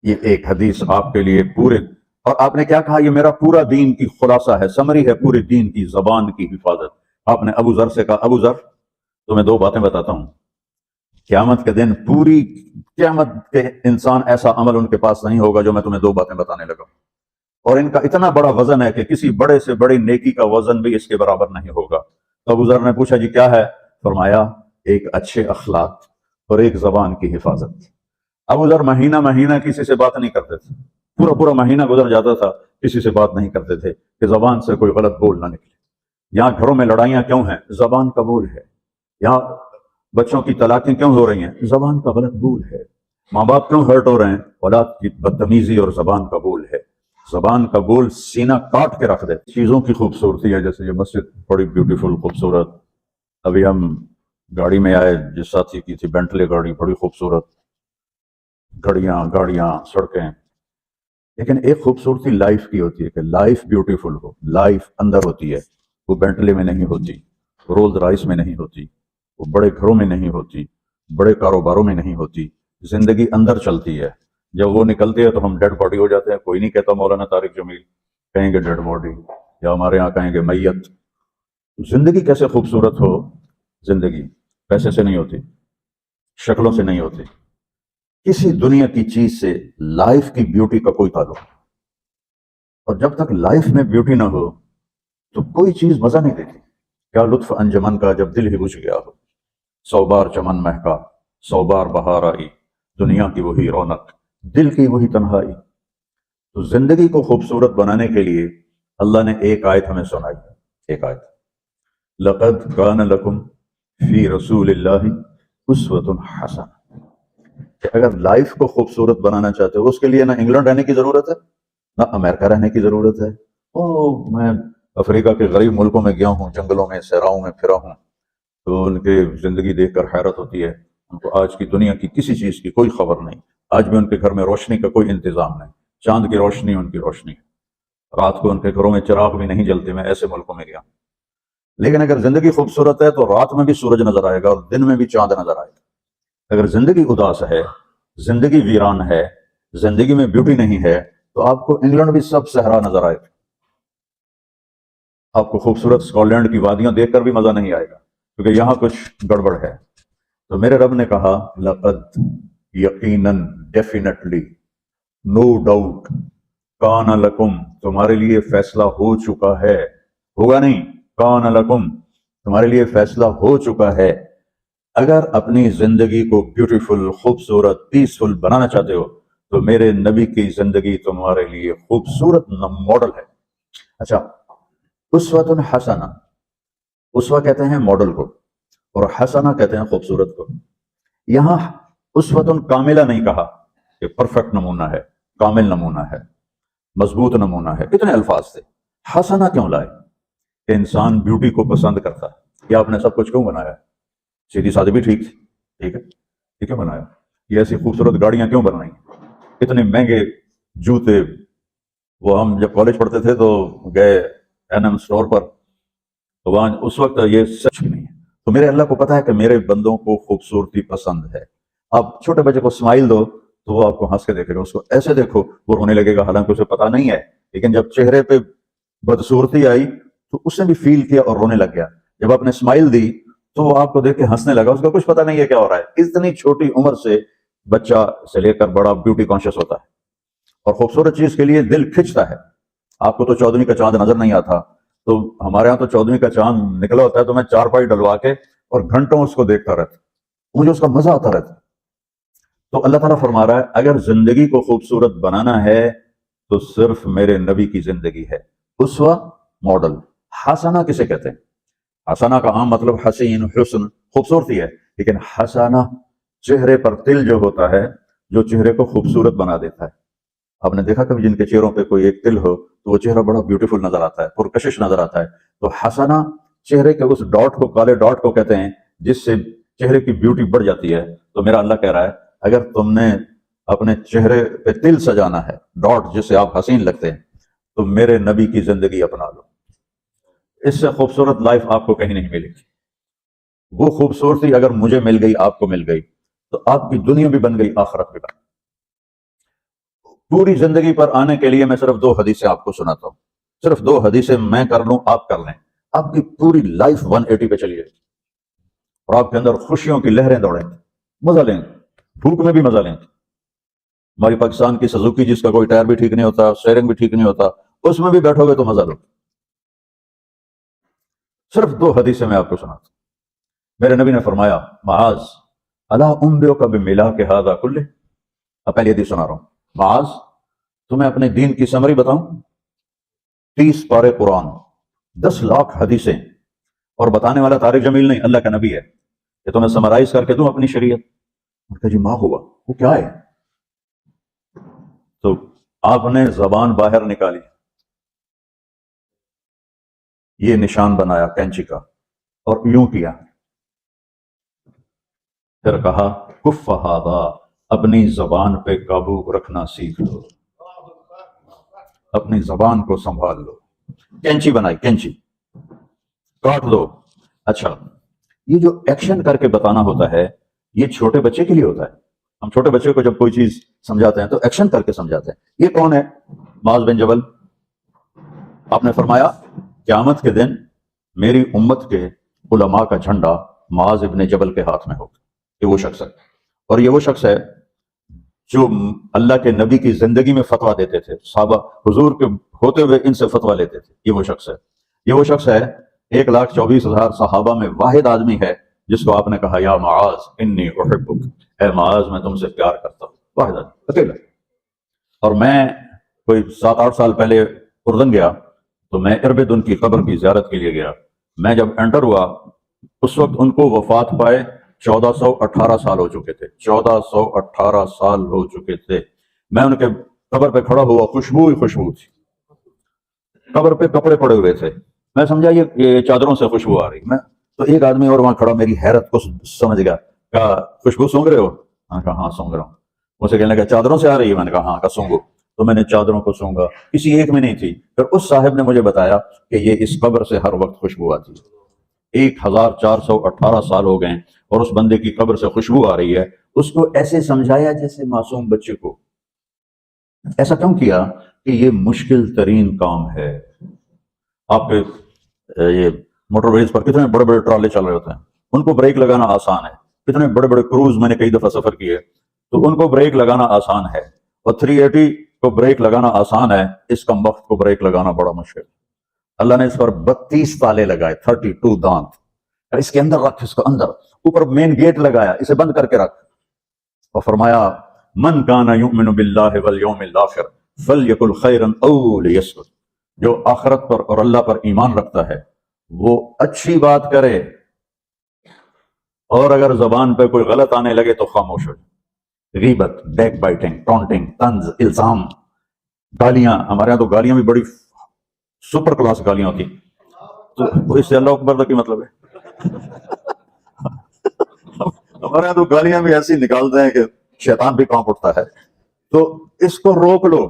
یہ ایک حدیث آپ کے لیے پورے، اور آپ نے کیا کہا؟ یہ میرا پورا دین کی خلاصہ ہے، سمری ہے پورے دین کی، زبان کی حفاظت۔ آپ نے ابو ذر سے کہا ابو ذر تمہیں دو باتیں بتاتا ہوں، قیامت کے دن پوری قیامت کے انسان ایسا عمل ان کے پاس نہیں ہوگا جو میں تمہیں دو باتیں بتانے لگا ہوں، اور ان کا اتنا بڑا وزن ہے کہ کسی بڑے سے بڑی نیکی کا وزن بھی اس کے برابر نہیں ہوگا۔ تو ابو ذر نے پوچھا جی کیا ہے؟ فرمایا ایک اچھے اخلاق اور ایک زبان کی حفاظت۔ ابو ذر مہینہ مہینہ کسی سے بات نہیں کرتے تھے، پورا پورا مہینہ گزر جاتا تھا کسی سے بات نہیں کرتے تھے کہ زبان سے کوئی غلط بول نہ نکلے۔ یہاں گھروں میں لڑائیاں کیوں ہیں؟ زبان کا بول ہے۔ یہاں بچوں کی طلاقیں کیوں ہو رہی ہیں؟ زبان کا غلط بول ہے۔ ماں باپ کیوں ہرٹ ہو رہے ہیں؟ اولاد کی بدتمیزی اور زبان کا بول ہے۔ زبان کا بول سینہ کاٹ کے رکھ دے۔ چیزوں کی خوبصورتی ہے، جیسے یہ مسجد بڑی بیوٹیفل خوبصورت، ابھی ہم گاڑی میں آئے، جس ساتھی کی تھی بینٹلے گاڑی، بڑی خوبصورت گاڑیاں سڑکیں، لیکن ایک خوبصورتی لائف کی ہوتی ہے کہ لائف بیوٹیفل ہو، لائف اندر ہوتی ہے، وہ بینٹلے میں نہیں ہوتی، رولز رائس میں نہیں ہوتی، وہ بڑے گھروں میں نہیں ہوتی، بڑے کاروباروں میں نہیں ہوتی، زندگی اندر چلتی ہے۔ جب وہ نکلتی ہے تو ہم ڈیڈ باڈی ہو جاتے ہیں، کوئی نہیں کہتا مولانا طارق جمیل، کہیں گے ڈیڈ باڈی، یا ہمارے ہاں کہیں گے میت۔ زندگی کیسے خوبصورت ہو؟ زندگی پیسے سے نہیں ہوتی، شکلوں سے نہیں ہوتی، کسی دنیا کی چیز سے لائف کی بیوٹی کا کوئی تعلق نہیں۔ اور جب تک لائف میں بیوٹی نہ ہو تو کوئی چیز مزہ نہیں دیتی۔ کیا لطف انجمن کا جب دل ہی بجھ گیا ہو، 100 بار چمن مہکا، 100 بار بہار آئی، دنیا کی وہی رونق، دل کی وہی تنہائی۔ تو زندگی کو خوبصورت بنانے کے لیے اللہ نے ایک آیت ہمیں سنائی، ایک آیت، لقد کان لکم فی رسول اللہ اسوۃ حسنہ، کہ اگر لائف کو خوبصورت بنانا چاہتے ہو، اس کے لیے نہ انگلینڈ رہنے کی ضرورت ہے، نہ امریکہ رہنے کی ضرورت ہے۔ میں افریقہ کے غریب ملکوں میں گیا ہوں، جنگلوں میں صحراؤں میں پھرا ہوں، تو ان کے زندگی دیکھ کر حیرت ہوتی ہے۔ ان کو آج کی دنیا کی کسی چیز کی کوئی خبر نہیں، آج بھی ان کے گھر میں روشنی کا کوئی انتظام نہیں، چاند کی روشنی ان کی روشنی ہے، رات کو ان کے گھروں میں چراغ بھی نہیں جلتے۔ میں ایسے ملکوں میں گیا ہوں۔ لیکن اگر زندگی خوبصورت ہے تو رات میں بھی سورج نظر آئے گا اور دن میں بھی چاند نظر آئے گا۔ اگر زندگی اداس ہے، زندگی ویران ہے، زندگی میں بیوٹی نہیں ہے، تو آپ کو انگلینڈ بھی سب صحرا نظر آئے گا، آپ کو خوبصورت اسکاٹ لینڈ کی وادیاں دیکھ کر بھی مزہ نہیں آئے گا، کیونکہ یہاں کچھ گڑبڑ ہے۔ تو میرے رب نے کہا لقد، یقیناً، ڈیفینیٹلی، نو ڈاؤٹ، کان لکم، تمہارے لیے فیصلہ ہو چکا ہے، ہوگا نہیں، کان لکم، تمہارے لیے فیصلہ ہو چکا ہے۔ اگر اپنی زندگی کو بیوٹیفل، خوبصورت، پیسفل بنانا چاہتے ہو تو میرے نبی کی زندگی تمہارے لیے خوبصورت ماڈل ہے۔ اچھا، اسوۃ حسنہ، اسوہ کہتے ہیں ماڈل کو، اور حسنہ کہتے ہیں خوبصورت کو۔ یہاں اسوۃ کاملہ نہیں کہا کہ پرفیکٹ نمونہ ہے، کامل نمونہ ہے، مضبوط نمونہ ہے، کتنے الفاظ تھے۔ حسنہ کیوں لائے؟ کہ انسان بیوٹی کو پسند کرتا ہے۔ یہ آپ نے سب کچھ کیوں بنایا ہے؟ سیدھی سادھی بھی ٹھیک تھی، ٹھیک ہے، یہ کیوں بنایا؟ یہ ایسی خوبصورت گاڑیاں کیوں بنائی؟ اتنے مہنگے جوتے، وہ ہم جب کالج پڑھتے تھے تو گئے این ایم اسٹور پر، تو وہاں اس وقت یہ سچ بھی نہیں ہے۔ تو میرے اللہ کو پتا ہے کہ میرے بندوں کو خوبصورتی پسند ہے۔ آپ چھوٹے بچے کو اسمائل دو تو وہ آپ کو ہنس کے دیکھے گا، اس کو ایسے دیکھو وہ رونے لگے گا، حالانکہ اسے پتا نہیں ہے، لیکن جب چہرے پہ بدصورتی آئی تو اس نے بھی فیل کیا اور رونے لگ گیا۔ جب آپ نے اسمائل دی تو وہ آپ کو دیکھ کے ہنسنے لگا، اس کو کچھ پتا نہیں ہے کیا ہو رہا ہے۔ اتنی چھوٹی عمر سے بچہ سے لے کر بڑا بیوٹی کانشیس ہوتا ہے، اور خوبصورت چیز کے لیے دل کھنچتا ہے۔ آپ کو تو 14ویں کا چاند نظر نہیں آتا، تو ہمارے ہاں تو 14ویں کا چاند نکلا ہوتا ہے تو میں چارپائی ڈلوا کے اور گھنٹوں اس کو دیکھتا رہتا، مجھے اس کا مزہ آتا رہتا۔ تو اللہ تعالیٰ فرما رہا ہے اگر زندگی کو خوبصورت بنانا ہے تو صرف میرے نبی کی زندگی ہے، اسوہ، ماڈل۔ حسنہ کسے کہتے ہیں؟ حسنہ کا عام مطلب حسین، حسن، خوبصورتی ہے، لیکن حسنہ چہرے پر تل جو ہوتا ہے، جو چہرے کو خوبصورت بنا دیتا ہے۔ آپ نے دیکھا کبھی جن کے چہروں پہ کوئی ایک تل ہو تو وہ چہرہ بڑا بیوٹیفل نظر آتا ہے، پرکشش نظر آتا ہے۔ تو حسنہ چہرے کے اس ڈاٹ کو، کالے ڈاٹ کو کہتے ہیں جس سے چہرے کی بیوٹی بڑھ جاتی ہے۔ تو میرا اللہ کہہ رہا ہے اگر تم نے اپنے چہرے پہ تل سجانا ہے، ڈاٹ جس سے آپ حسین لگتے ہیں، تو میرے نبی کی زندگی اپنا لو۔ اس سے خوبصورت لائف آپ کو کہیں نہیں ملے گی۔ وہ خوبصورتی اگر مجھے مل گئی، آپ کو مل گئی، تو آپ کی دنیا بھی بن گئی، آخرت بھی بن گئی۔ پوری زندگی پر آنے کے لیے میں صرف 2 حدیثیں آپ کو سناتا ہوں، صرف 2 حدیثیں میں کر لوں آپ کر لیں، آپ کی پوری لائف 180 پہ چلیے اور آپ کے اندر خوشیوں کی لہریں دوڑیں، مزہ لیں، بھوک میں بھی مزہ لیں۔ ہماری پاکستان کی سزوکی جس کا کوئی ٹائر بھی ٹھیک نہیں ہوتا، اسٹیئرنگ بھی ٹھیک نہیں ہوتا، اس میں بھی بیٹھو گے تو مزہ لو۔ صرف 2 حدیثیں میں آپ کو سناتا ہوں۔ میرے نبی نے فرمایا، معاذ الا انبئک بملاک ھذا کلہ، اب پہلی حدیث سنا رہا ہوں، معاذ تمہیں اپنے دین کی سمری بتاؤں؟ 30 پارے قرآن، 10 لاکھ حدیثیں، اور بتانے والا طارق جمیل نہیں، اللہ کا نبی ہے، کہ تمہیں سمرائز کر کے دوں اپنی شریعت؟ میں کہا جی ما ہوا، وہ کیا ہے؟ تو آپ نے زبان باہر نکالی، یہ نشان بنایا کینچی کا اور یوں کیا، پھر کہا کف ھذا، اپنی زبان پہ قابو رکھنا سیکھ لو، اپنی زبان کو سنبھال لو۔ کینچی بنائی، کینچی کاٹ دو۔ اچھا، یہ جو ایکشن کر کے بتانا ہوتا ہے یہ چھوٹے بچے کے لیے ہوتا ہے۔ ہم چھوٹے بچے کو جب کوئی چیز سمجھاتے ہیں تو ایکشن کر کے سمجھاتے ہیں۔ یہ کون ہے؟ معاذ بن جبل۔ آپ نے فرمایا قیامت کے دن میری امت کے علماء کا جھنڈا معاذ ابن جبل کے ہاتھ میں ہوگا۔ یہ وہ شخص ہے، اور یہ وہ شخص ہے جو اللہ کے نبی کی زندگی میں فتویٰ دیتے تھے، صحابہ حضور کے ہوتے ہوئے ان سے فتویٰ لیتے تھے۔ یہ وہ شخص ہے، یہ وہ شخص ہے 1,24,000 صحابہ میں واحد آدمی ہے جس کو آپ نے کہا یا معاذ انی احبک، اے معاذ میں تم سے پیار کرتا ہوں، واحد آدمی، اکیلا۔ اور میں کوئی 7-8 سال پہلے اردن گیا تو میں اربد ان کی قبر کی زیارت کے لیے گیا۔ میں جب انٹر ہوا اس وقت ان کو وفات پائے 1418 سال ہو چکے تھے، 1418 سال ہو چکے تھے۔ میں ان کے قبر پہ کھڑا ہوا، خوشبو ہی خوشبو تھی، قبر پہ کپڑے پڑے ہوئے تھے، میں سمجھا یہ چادروں سے خوشبو آ رہی۔ میں تو ایک آدمی اور وہاں کھڑا میری حیرت کو سمجھ گیا، کہا خوشبو سونگ رہے ہو؟ میں نے کہا ہاں سونگ رہا ہوں۔ مجھے کہنے لگا چادروں سے آ رہی ہے؟ میں نے کہا ہاں، کہا سونگو۔ تو میں نے چادروں کو سونگا، کسی ایک میں نہیں تھی۔ پھر اس صاحب نے مجھے بتایا کہ یہ اس قبر سے ہر وقت خوشبو آتی ہے، 1418 سال ہو گئے اور اس بندے کی قبر سے خوشبو آ رہی ہے۔ اس کو ایسے سمجھایا جیسے معصوم بچے کو۔ ایسا کیوں کیا؟ کہ یہ مشکل ترین کام ہے۔ آپ کے یہ موٹر ویز پر کتنے بڑے بڑے ٹرالے چل رہے ہوتے ہیں، ان کو بریک لگانا آسان ہے۔ کتنے بڑے بڑے کروز میں نے کئی دفعہ سفر کیے تو ان کو بریک لگانا آسان ہے، اور 380 کو بریک لگانا آسان ہے، اس کمبخت کو بریک لگانا بڑا مشکل۔ اللہ نے اس پر 32 تالے لگائے، 32 دانت، اس کے اندر رکھ، اس کو اندر، اوپر مین گیٹ لگایا، اسے بند کر کے رکھ، اور فرمایا من کان یؤمن باللہ والیوم الآخر فلیقل خیرا او لیسکت، جو آخرت پر اور اللہ پر ایمان رکھتا ہے وہ اچھی بات کرے، اور اگر زبان پہ کوئی غلط آنے لگے تو خاموش ہو جائے۔ غیبت، بیک بائٹنگ، ٹونٹنگ، طنز، الزام، گالیاں، ہمارے یہاں تو گالیاں بھی بڑی سپر کلاس گالیاں ہوتی، تو اس سے اللہ اکبر کا مطلب ہے ہمارے یہاں تو گالیاں بھی ایسی نکالتے ہیں کہ شیطان بھی کانپ اٹھتا ہے۔ تو اس کو روک لو۔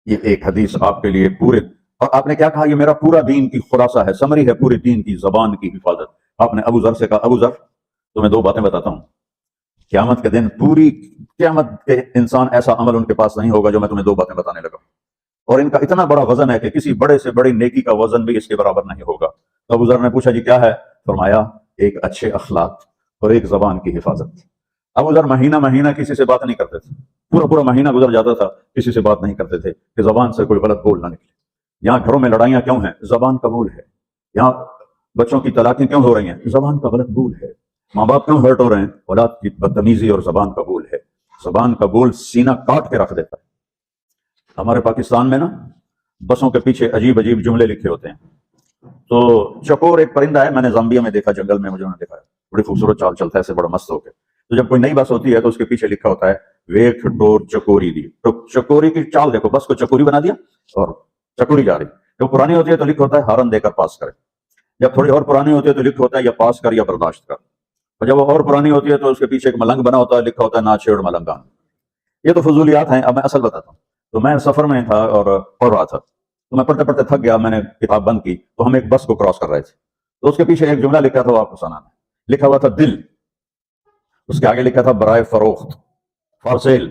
یہ ایک حدیث آپ کے لیے پورے، اور آپ نے کیا کہا؟ یہ میرا پورا دین کی خلاصہ ہے، سمری ہے پورے دین کی، زبان کی حفاظت۔ آپ نے ابو ذر سے کہا ابو ذر تمہیں 2 باتیں بتاتا ہوں، قیامت کے دن پوری قیامت کے انسان ایسا عمل ان کے پاس نہیں ہوگا جو میں تمہیں 2 باتیں بتانے لگا، اور ان کا اتنا بڑا وزن ہے کہ کسی بڑے سے بڑی نیکی کا وزن بھی اس کے برابر نہیں ہوگا۔ تو ابو ذر نے پوچھا جی کیا ہے؟ فرمایا ایک اچھے اخلاق اور ایک زبان کی حفاظت۔ ابو ذر مہینہ مہینہ کسی سے بات نہیں کرتے تھے، پورا پورا مہینہ گزر جاتا تھا کسی سے بات نہیں کرتے تھے کہ زبان سے کوئی غلط بول نہ نکلے۔ یہاں گھروں میں لڑائیاں کیوں ہیں؟ زبان کا بول ہے۔ یہاں بچوں کی طلاقیں کیوں ہو رہی ہیں؟ زبان کا غلط بول ہے۔ ماں باپ کیوں ہرٹ ہو رہے ہیں؟ اولاد کی بدتمیزی اور زبان کا بول ہے۔ زبان کا بول سینہ کاٹ کے رکھ دیتا ہے۔ ہمارے پاکستان میں نا بسوں کے پیچھے عجیب عجیب جملے لکھے ہوتے ہیں۔ تو چکور ایک پرندہ ہے، میں نے زامبیا میں دیکھا، جنگل میں مجھے دیکھا ہے، بڑی خوبصورت چال چلتا ہے ایسے، بڑا مست ہو کے۔ تو جب کوئی نئی بس ہوتی ہے تو اس کے پیچھے لکھا ہوتا ہے ویک ڈور چکوری دی، تو چکوری کی چال دیکھو، بس کو چکوری بنا دیا اور چکوری جا رہی۔ جب پرانی ہوتی ہے تو لکھا ہوتا ہے ہارن دے کر پاس کرے، جب تھوڑی اور پرانی ہوتی ہے تو لکھا ہوتا ہے یا پاس کر یا برداشت کر، اور جب وہ اور پرانی ہوتی ہے تو اس کے پیچھے ایک ملنگ بنا ہوتا ہے، لکھا ہوتا ہے نہ چھیڑ ملنگان۔ یہ تو فضولیات ہیں، اب میں اصل بتاتا ہوں۔ تو میں سفر میں تھا اور پڑھ رہا تھا، تو میں پڑھتے پڑھتے تھک گیا، میں نے کتاب بند کی، تو ہم ایک بس کو کراس کر رہے تھے، تو اس کے پیچھے ایک جملہ لکھا تھا، وہ آپ کو سنانا ہے۔ لکھا ہوا تھا دل، اس کے آگے لکھا تھا برائے فروخت، فار سیل،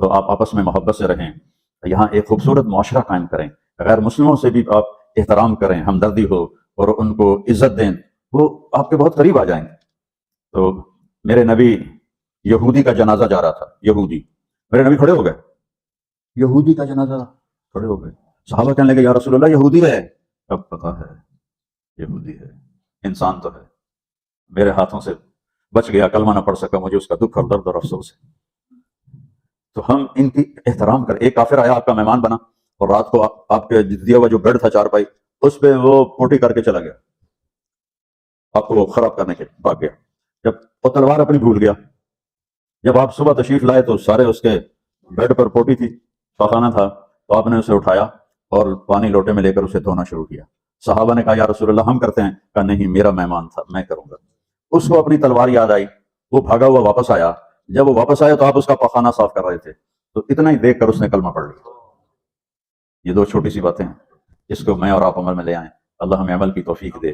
تو آپ آپس میں محبت سے رہیں، یہاں ایک خوبصورت معاشرہ قائم کریں، غیر مسلموں سے بھی آپ احترام کریں، ہمدردی ہو اور ان کو عزت دیں، وہ آپ کے بہت قریب آ جائیں گے۔ تو میرے نبی، یہودی کا جنازہ جا رہا تھا، یہودی، میرے نبی کھڑے ہو گئے، یہودی کا جنازہ، کھڑے ہو گئے۔ صحابہ کہنے لگے یا رسول اللہ یہودی ہے؟ اب پتا ہے یہودی ہے، انسان تو ہے، میرے ہاتھوں سے بچ گیا، کلمہ نہ پڑھ سکا، مجھے اس کا دکھ اور درد اور افسوس ہے۔ تو ہم ان کی احترام کریں۔ ایک کافر آیا، آپ کا مہمان بنا، اور رات کو آپ کے دیا ہوا جو بیڈ تھا چارپائی، اس پہ وہ پوٹی کر کے چلا گیا، آپ کو خراب کرنے کے بھاگ گیا۔ جب وہ تلوار اپنی بھول گیا، جب آپ صبح تشریف لائے تو سارے اس کے بیڈ پر پوٹی تھی، پخانا تھا، تو آپ نے اسے اٹھایا اور پانی لوٹے میں لے کر اسے دھونا شروع کیا۔ صحابہ نے کہا یا رسول اللہ ہم کرتے ہیں؟ کہا نہیں، میرا مہمان تھا، میں کروں گا۔ اس کو اپنی تلوار یاد آئی، وہ بھاگا ہوا واپس آیا، جب وہ واپس آیا تو آپ اس کا پخانہ صاف کر رہے تھے، تو اتنا ہی دیکھ کر اس نے کلمہ پڑھ لیا۔ یہ دو چھوٹی سی باتیں ہیں، اس کو میں اور آپ عمل میں لے آئیں، اللہ ہمیں عمل کی توفیق دے۔